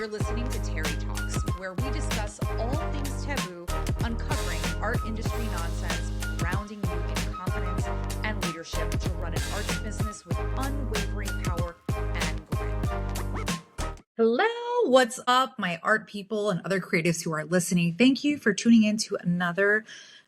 You're listening to Terry Talks, where we discuss all things taboo, uncovering art industry nonsense, grounding you in confidence and leadership to run an arts business with unwavering power and grit. Hello, what's up, my art people and other creatives who are listening? Thank you for tuning in to another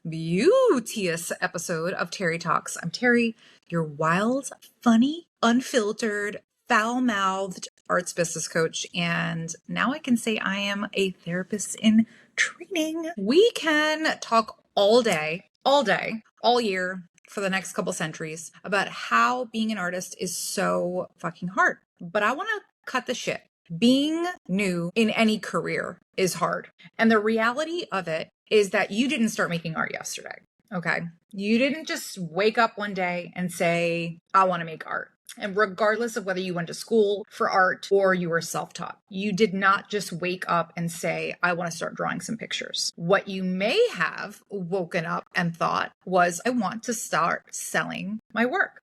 beauteous episode of Terry Talks. I'm Terry, your wild, funny, unfiltered, foul-mouthed arts business coach, and now I can say I am a therapist in training. We can talk all day, all year, for the next couple centuries about how being an artist is so fucking hard. But I want to cut the shit. Being new in any career is hard. And the reality of it is that you didn't start making art yesterday. Okay. You didn't just wake up one day and say, I want to make art. And regardless of whether you went to school for art or you were self-taught, you did not just wake up and say, I want to start drawing some pictures. What you may have woken up and thought was, I want to start selling my work.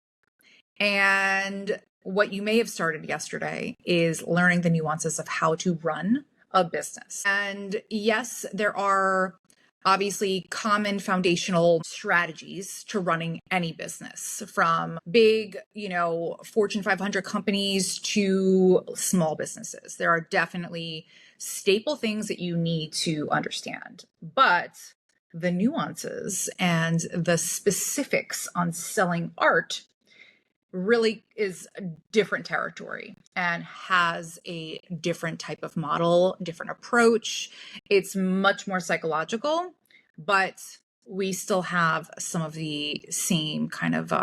And what you may have started yesterday is learning the nuances of how to run a business. And yes, there are obviously common foundational strategies to running any business, from big, Fortune 500 companies to small businesses. There are definitely staple things that you need to understand, but the nuances and the specifics on selling art really is a different territory and has a different type of model, different approach. It's much more psychological, but we still have some of the same kind of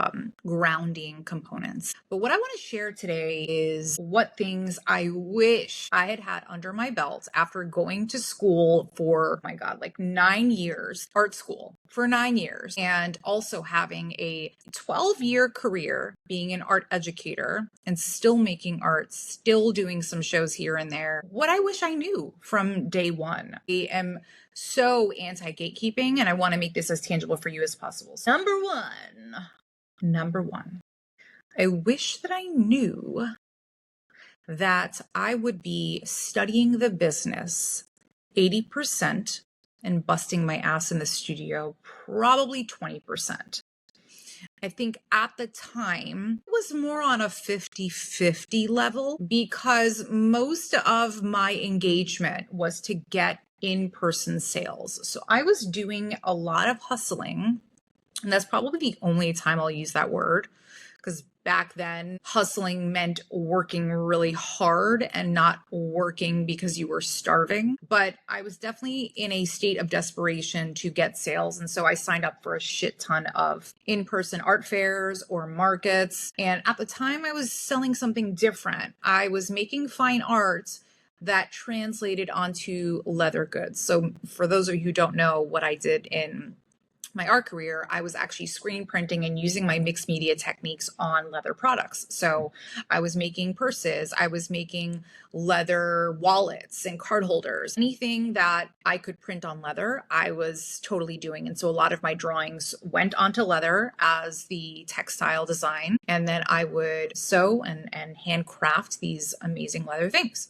grounding components. But what I want to share today is what things I wish I had had under my belt after going to school for, 9 years, art school for 9 years, and also having a 12-year career being an art educator and still making art, still doing some shows here and there. What I wish I knew from day one. I am so anti-gatekeeping, and I want to make this as tangible for you as possible. So number one, I wish that I knew that I would be studying the business 80% and busting my ass in the studio probably 20%. I think at the time it was more on a 50-50 level because most of my engagement was to get in-person sales. So I was doing a lot of hustling, and that's probably the only time I'll use that word, because back then hustling meant working really hard and not working because you were starving. But I was definitely in a state of desperation to get sales. And so I signed up for a shit ton of in-person art fairs or markets. And at the time I was selling something different. I was making fine art that translated onto leather goods. So for those of you who don't know what I did in my art career, I was actually screen printing and using my mixed media techniques on leather products. So I was making purses, I was making leather wallets and card holders, anything that I could print on leather, I was totally doing. And so a lot of my drawings went onto leather as the textile design. And then I would sew and handcraft these amazing leather things.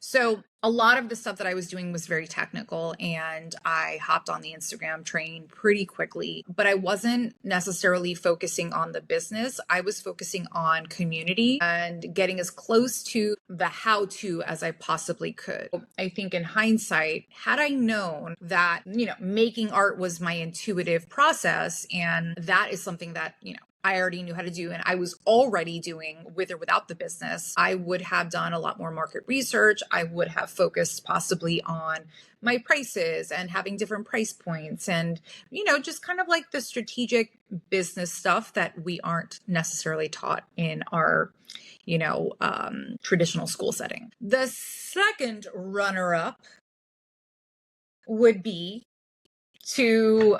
So a lot of the stuff that I was doing was very technical, and I hopped on the Instagram train pretty quickly, but I wasn't necessarily focusing on the business. I was focusing on community and getting as close to the how-to as I possibly could. I think in hindsight, had I known that, making art was my intuitive process, and that is something that, I already knew how to do and I was already doing with or without the business, I would have done a lot more market research. I would have focused possibly on my prices and having different price points and, just kind of like the strategic business stuff that we aren't necessarily taught in our, traditional school setting. The second runner-up would be to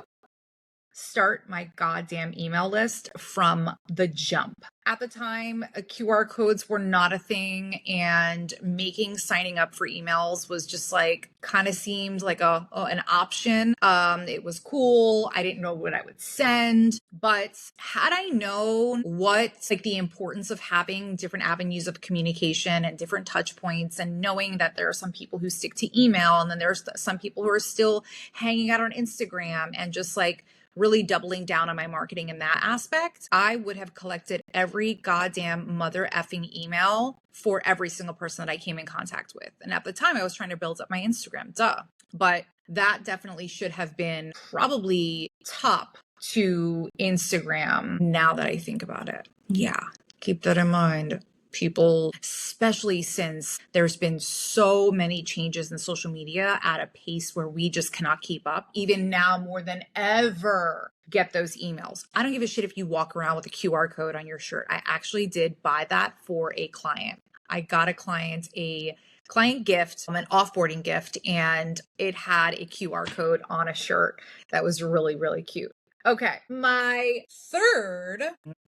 start my goddamn email list from the jump. At the time, QR codes were not a thing, and making signing up for emails was just like kind of seemed like an option. It was cool. I didn't know what I would send, but had I known what like the importance of having different avenues of communication and different touch points, and knowing that there are some people who stick to email, and then there's some people who are still hanging out on Instagram, and just like really doubling down on my marketing in that aspect, I would have collected every goddamn mother effing email for every single person that I came in contact with. And at the time, I was trying to build up my Instagram, duh. But that definitely should have been probably top to Instagram now that I think about it. Yeah, keep that in mind. People, especially since there's been so many changes in social media at a pace where we just cannot keep up, even now more than ever, get those emails. I don't give a shit if you walk around with a QR code on your shirt. I actually did buy that for a client. I got a client gift, an offboarding gift, and it had a QR code on a shirt that was really, really cute. Okay, my third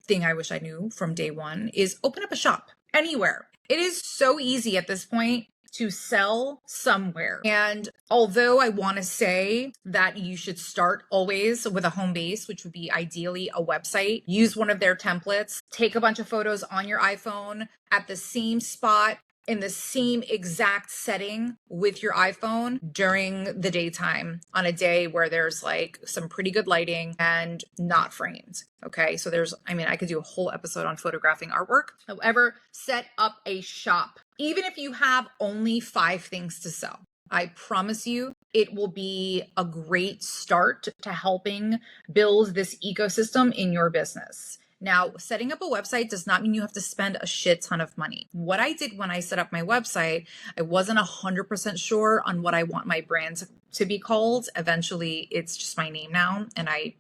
thing I wish I knew from day one is open up a shop anywhere. It is so easy at this point to sell somewhere. And although I want to say that you should start always with a home base, which would be ideally a website, use one of their templates, take a bunch of photos on your iPhone at the same spot, in the same exact setting with your iPhone during the daytime on a day where there's like some pretty good lighting and not framed. Okay. So I could do a whole episode on photographing artwork. However, set up a shop, even if you have only 5 things to sell. I promise you, it will be a great start to helping build this ecosystem in your business. Now, setting up a website does not mean you have to spend a shit ton of money. What I did when I set up my website, I wasn't 100% sure on what I want my brand to be called. Eventually, it's just my name now. And I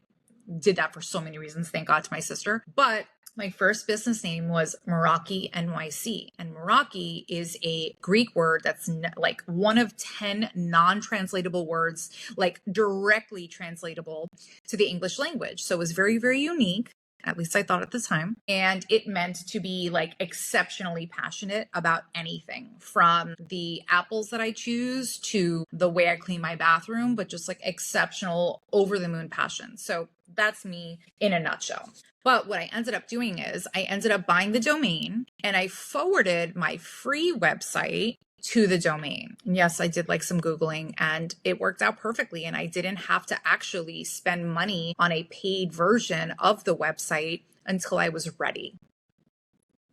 did that for so many reasons. Thank God to my sister. But my first business name was Meraki NYC. And Meraki is a Greek word that's like one of 10 non-translatable words, like directly translatable to the English language. So it was very, very unique. At least I thought at the time. And it meant to be like exceptionally passionate about anything, from the apples that I choose to the way I clean my bathroom, but just like exceptional over the moon passion. So that's me in a nutshell. But what I ended up doing is I ended up buying the domain, and I forwarded my free website to the domain. And yes, I did like some Googling, and it worked out perfectly. And I didn't have to actually spend money on a paid version of the website until I was ready.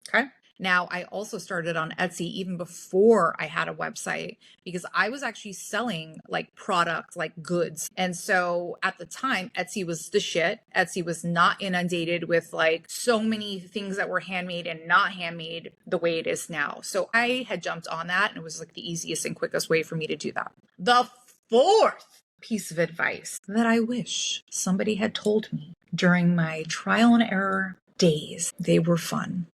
Okay. Now, I also started on Etsy even before I had a website, because I was actually selling like product, like goods. And so at the time, Etsy was the shit. Etsy was not inundated with like so many things that were handmade and not handmade the way it is now. So I had jumped on that, and it was like the easiest and quickest way for me to do that. The fourth piece of advice that I wish somebody had told me during my trial and error days, they were fun,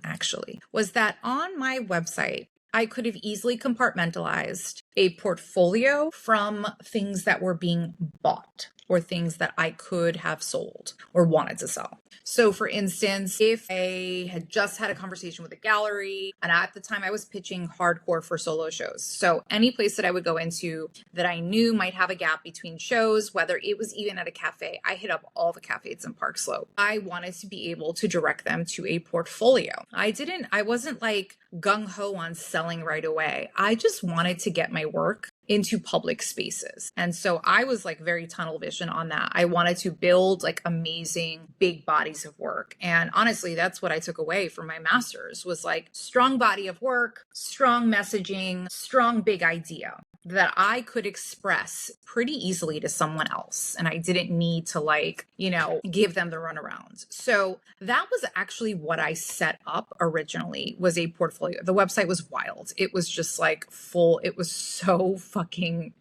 actually, was that on my website, I could have easily compartmentalized a portfolio from things that were being bought or things that I could have sold or wanted to sell. So for instance, if I had just had a conversation with a gallery, and at the time I was pitching hardcore for solo shows. So any place that I would go into that I knew might have a gap between shows, whether it was even at a cafe, I hit up all the cafes in Park Slope. I wanted to be able to direct them to a portfolio. I wasn't like gung-ho on selling right away. I just wanted to get my work into public spaces. And so I was like very tunnel vision on that. I wanted to build like amazing big bodies of work. And honestly, that's what I took away from my master's, was like strong body of work, strong messaging, strong big idea that I could express pretty easily to someone else. And I didn't need to like, give them the runaround. So that was actually what I set up originally, was a portfolio. The website was wild. It was just like full. It was so fucking,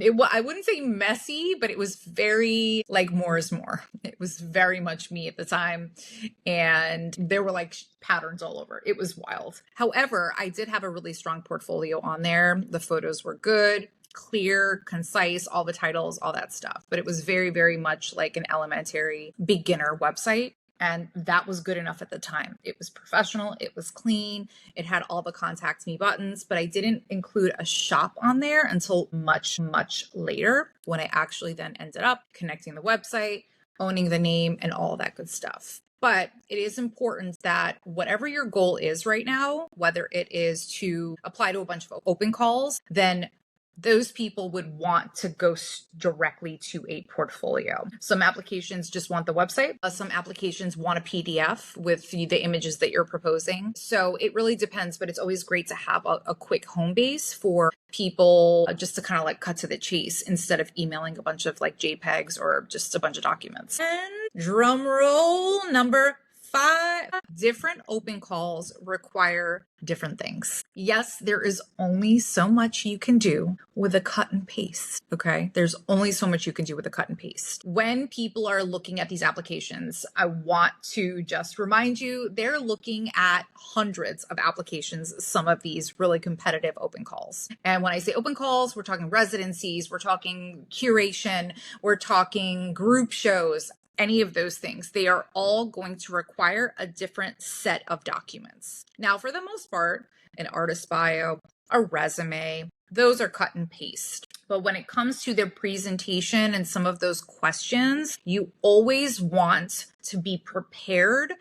I wouldn't say messy, but it was very like more is more. It was very much me at the time. And there were like patterns all over. It was wild. However, I did have a really strong portfolio on there. The photos were good, clear, concise, all the titles, all that stuff. But it was very, very much like an elementary beginner website. And that was good enough at the time. It was professional, it was clean, it had all the contact me buttons, but I didn't include a shop on there until much, much later when I actually then ended up connecting the website, owning the name, and all that good stuff. But it is important that whatever your goal is right now, whether it is to apply to a bunch of open calls, then those people would want to go directly to a portfolio. Some applications just want the website. Some applications want a PDF with the images that you're proposing. So it really depends, but it's always great to have a quick home base for people just to kind of like cut to the chase instead of emailing a bunch of like JPEGs or just a bunch of documents. And drum roll number 5, different open calls require different things. Yes, there is only so much you can do with a cut and paste, okay? There's only so much you can do with a cut and paste. When people are looking at these applications, I want to just remind you, they're looking at hundreds of applications, some of these really competitive open calls. And when I say open calls, we're talking residencies, we're talking curation, we're talking group shows, any of those things. They are all going to require a different set of documents. Now, for the most part, an artist bio, a resume, those are cut and paste. But when it comes to their presentation and some of those questions, you always want to be prepared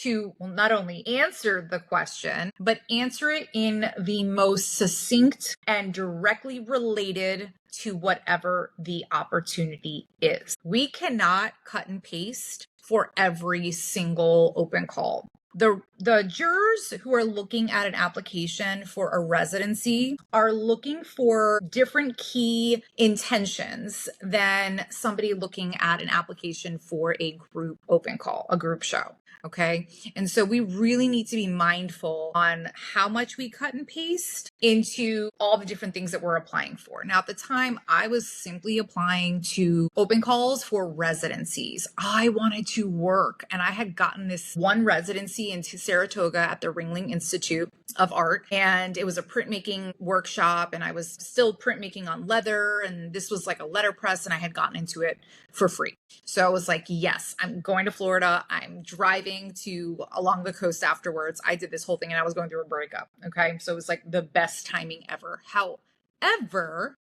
to not only answer the question, but answer it in the most succinct and directly related to whatever the opportunity is. We cannot cut and paste for every single open call. The jurors who are looking at an application for a residency are looking for different key intentions than somebody looking at an application for a group open call, a group show. Okay. And so we really need to be mindful on how much we cut and paste into all the different things that we're applying for. Now, at the time, I was simply applying to open calls for residencies. I wanted to work, and I had gotten this one residency into Saratoga at the Ringling Institute of Art. And it was a printmaking workshop, and I was still printmaking on leather. And this was like a letterpress, and I had gotten into it for free. So I was like, yes, I'm going to Florida. I'm driving to along the coast afterwards. I did this whole thing and I was going through a breakup. Okay. So it was like the best timing ever. However,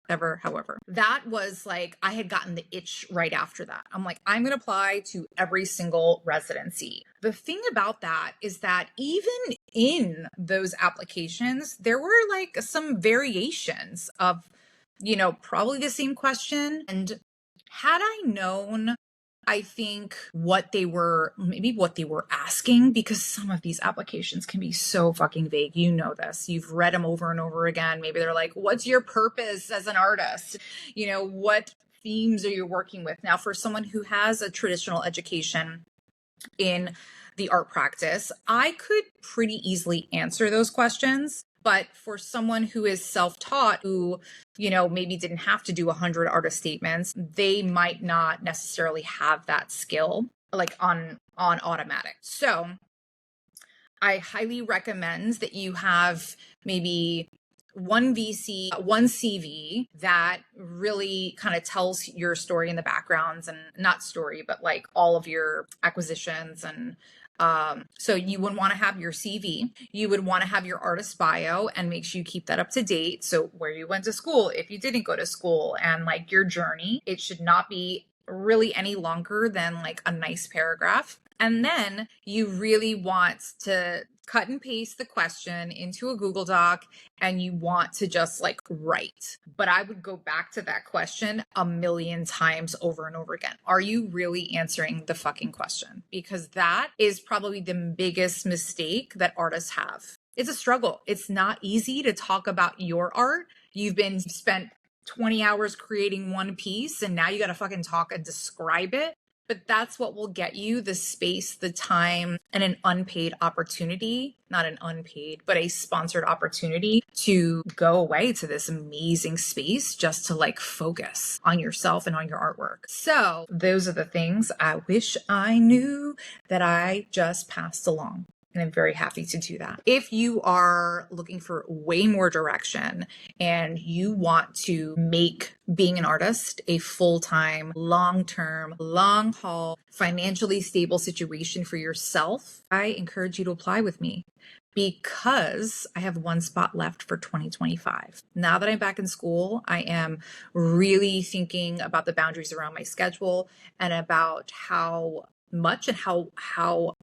that was like, I had gotten the itch right after that. I'm like, I'm going to apply to every single residency. The thing about that is that even in those applications, there were like some variations of, probably the same question. And had I known, I think what they were asking, because some of these applications can be so fucking vague. You know this. You've read them over and over again. Maybe they're like, what's your purpose as an artist? What themes are you working with? Now, for someone who has a traditional education in the art practice, I could pretty easily answer those questions. But for someone who is self-taught, who, maybe didn't have to do 100 artist statements, they might not necessarily have that skill like on automatic. So I highly recommend that you have maybe one VC, one CV that really kind of tells your story in the backgrounds, and not story, but like all of your acquisitions. And so you would want to have your CV, you would want to have your artist bio, and make sure you keep that up to date. So where you went to school, if you didn't go to school, and like your journey, it should not be really any longer than like a nice paragraph. And then you really want to cut and paste the question into a Google Doc, and you want to just like write. But I would go back to that question a million times over and over again. Are you really answering the fucking question? Because that is probably the biggest mistake that artists have. It's a struggle. It's not easy to talk about your art. You've been spent 20 hours creating one piece, and now you got to fucking talk and describe it. But that's what will get you the space, the time, and an unpaid opportunity, not an unpaid, but a sponsored opportunity to go away to this amazing space just to like focus on yourself and on your artwork. So those are the things I wish I knew that I just passed along. and I'm very happy to do that. If you are looking for way more direction and you want to make being an artist a full-time, long-term, long-haul, financially stable situation for yourself, I encourage you to apply with me, because I have one spot left for 2025. Now that I'm back in school, I am really thinking about the boundaries around my schedule and about how much and how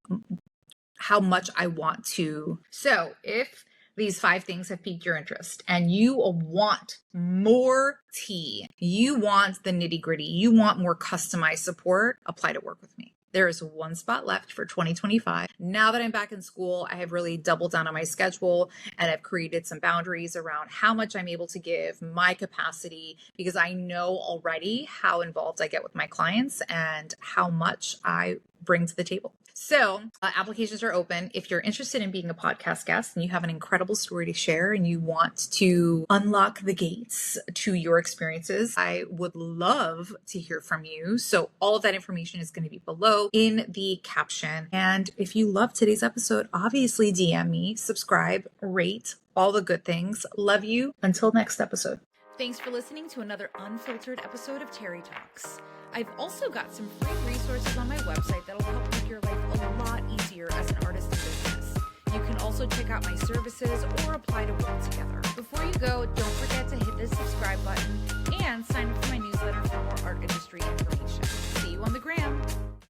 much I want to. So if these 5 things have piqued your interest and you want more tea, you want the nitty gritty, you want more customized support, apply to work with me. There is one spot left for 2025. Now that I'm back in school, I have really doubled down on my schedule and I've created some boundaries around how much I'm able to give, my capacity, because I know already how involved I get with my clients and how much I bring to the table. So applications are open. If you're interested in being a podcast guest and you have an incredible story to share and you want to unlock the gates to your experiences, I would love to hear from you. So all of that information is going to be below in the caption. And if you love today's episode, obviously DM me, subscribe, rate, all the good things. Love you. Until next episode. Thanks for listening to another unfiltered episode of Terry Talks. I've also got some free resources on my website that'll help make your life a lot easier as an artist in business. You can also check out my services or apply to work together. Before you go, don't forget to hit the subscribe button and sign